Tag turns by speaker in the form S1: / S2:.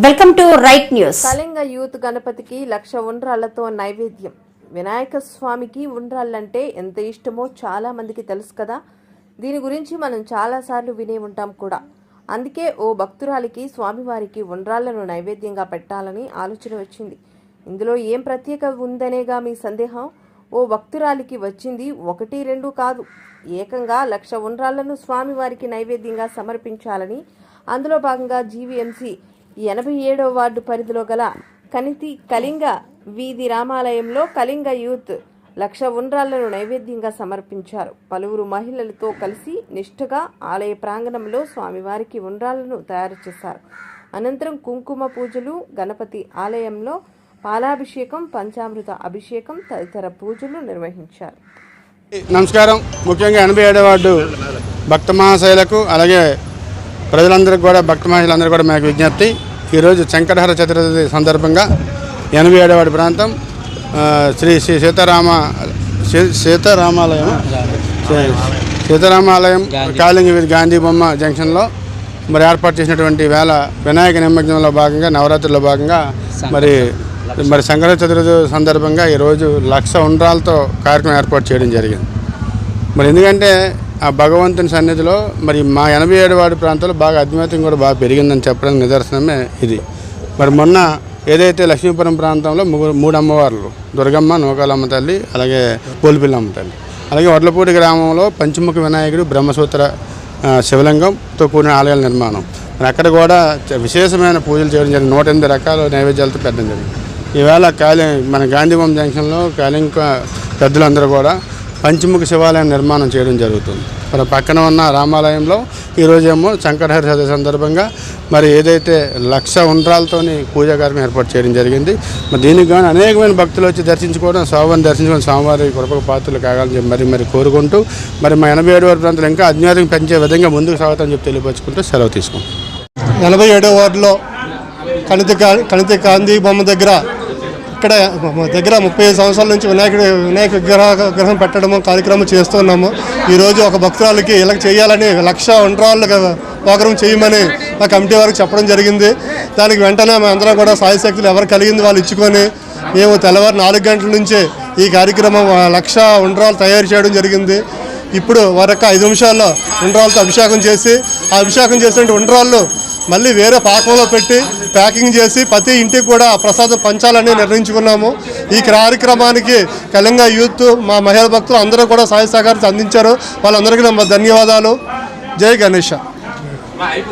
S1: Welcome to right news.
S2: Kalinga youth గణపతికి 1,00,000 ఉండ్రాళ్లతో నైవేద్యం. వినాయక స్వామికి ఉండ్రాళ్ళంటే ఎంత ఇష్టమో చాలా మందికి తెలుసు కదా. దీని గురించి మనం చాలాసార్లు వినే ఉంటాం కూడా. అందుకే ఓ భక్తురాలికి స్వామివారికి ఉండ్రాళ్లను నైవేద్యంగా పెట్టాలని ఆలోచన వచ్చింది. ఇందులో ఏం ప్రత్యేక ఉందనేగా మీ సందేహం. ఓ భక్తురాలికి వచ్చింది 1, 2 కాదు, ఏకంగా 1,00,000 ఉండ్రాళ్లను స్వామివారికి నైవేద్యంగా సమర్పించాలని. అందులో భాగంగా జీవీఎంసీ 87వ వార్డు పరిధిలో గల కళింగ వీధి రామాలయంలో కళింగ యూత్ 1,00,000 ఉండ్రాళ్లను నైవేద్యంగా సమర్పించారు. పలువురు మహిళలతో కలిసి నిష్ఠగా ఆలయ ప్రాంగణంలో స్వామివారికి ఉండ్రాళ్లను తయారు చేశారు. అనంతరం కుంకుమ పూజలు, గణపతి ఆలయంలో పాలాభిషేకం, పంచామృత అభిషేకం తదితర పూజలు నిర్వహించారు.
S3: నమస్కారం. ముఖ్యంగా 87వ వార్డు భక్త మహాశైలకు అలాగే ప్రజలందరికీ కూడా భక్త మహిళలందరూ కూడా మాకు విజ్ఞప్తి. ఈరోజు శంకరహర చతుర్థి సందర్భంగా 87వ వార్డు ప్రాంతం శ్రీ సీతారామాలయం కాళింగ వీధి గాంధీ బొమ్మ జంక్షన్లో మరి ఏర్పాటు చేసినటువంటి వేళ వినాయక నిమజ్జనంలో భాగంగా నవరాత్రిలో భాగంగా మరి శంకరహర చతుర్థి సందర్భంగా ఈరోజు 1,00,000 ఉండ్రాలతో కార్యక్రమం ఏర్పాటు చేయడం జరిగింది. మరి ఎందుకంటే ఆ భగవంతుని సన్నిధిలో మరి మా 87 వార్డు ప్రాంతంలో బాగా అద్వైతం కూడా బాగా పెరిగిందని చెప్పడానికి నిదర్శనమే ఇది. మరి మొన్న ఏదైతే లక్ష్మీపురం ప్రాంతంలో 3 అమ్మవార్లు, దుర్గమ్మ, నూకాలమ్మ తల్లి, అలాగే పోలిపిల్లమ్మ తల్లి, అలాగే వడ్లపూడి గ్రామంలో పంచముఖ వినాయకుడు, బ్రహ్మసూత్ర శివలింగంతో కూడిన ఆలయాల నిర్మాణం. మరి అక్కడ కూడా విశేషమైన పూజలు చేయడం జరిగింది. 108 రకాల నైవేద్యాలతో పెట్టడం జరిగింది. ఈవేళ మన గాంధీబొమ్మ జంక్షన్లో కాళింగ పెద్దలందరూ కూడా పంచముఖ శివాలయం నిర్మాణం చేయడం జరుగుతుంది. మరి పక్కన ఉన్న రామాలయంలో ఈరోజేమో శంకరహర చతుర్థి సందర్భంగా మరి ఏదైతే 1,00,000 ఉండ్రాలతోని పూజా కార్యక్రమం ఏర్పాటు చేయడం జరిగింది. మరి దీనికి కానీ అనేకమైన భక్తులు వచ్చి దర్శించుకోవడం, స్వామివారిని దర్శించుకొని స్వామివారి కృపకు పాత్రలు కాగాలని మరి కోరుకుంటూ మరి మా 87వ వార్డు ప్రాంతంలో ఇంకా అజ్ఞాతం పెంచే విధంగా ముందుకు సాగుతామని చెప్పి తెలియపరుచుకుంటూ సెలవు తీసుకుంటాం.
S4: 87వ వార్డులో కణితి గాంధీ బొమ్మ దగ్గర 35 సంవత్సరాల నుంచి వినాయక విగ్రహం పెట్టడము కార్యక్రమం చేస్తున్నాము. ఈరోజు ఒక భక్తురాలకి ఇలా చేయాలని 1,00,000 ఉండ్రాళ్ళు ప్రోగ్రాం చేయమని మా కమిటీ వారికి చెప్పడం జరిగింది. దానికి వెంటనే మేమందరం కూడా సాయశక్తులు ఎవరు కలిగింది వాళ్ళు ఇచ్చుకొని మేము తెల్లవారు 4 గంటల నుంచే ఈ కార్యక్రమం 1,00,000 ఉండ్రాలు తయారు చేయడం జరిగింది. ఇప్పుడు వారొక్క 5 నిమిషాల్లో ఉండ్రాలతో అభిషేకం చేసి ఆ అభిషేకం చేసిన ఉండ్రాళ్ళు మళ్ళీ వేరే పాకంలో పెట్టి ప్యాకింగ్ చేసి ప్రతి ఇంటికి కూడా ప్రసాదం పంచాలని నిర్ణయించుకున్నాము. ఈ కార్యక్రమానికి కళింగ యూత్ మా మహిళా భక్తులు అందరూ కూడా సహాయ సహకారం అందించారు. వాళ్ళందరికీ ధన్యవాదాలు. జై గణేష.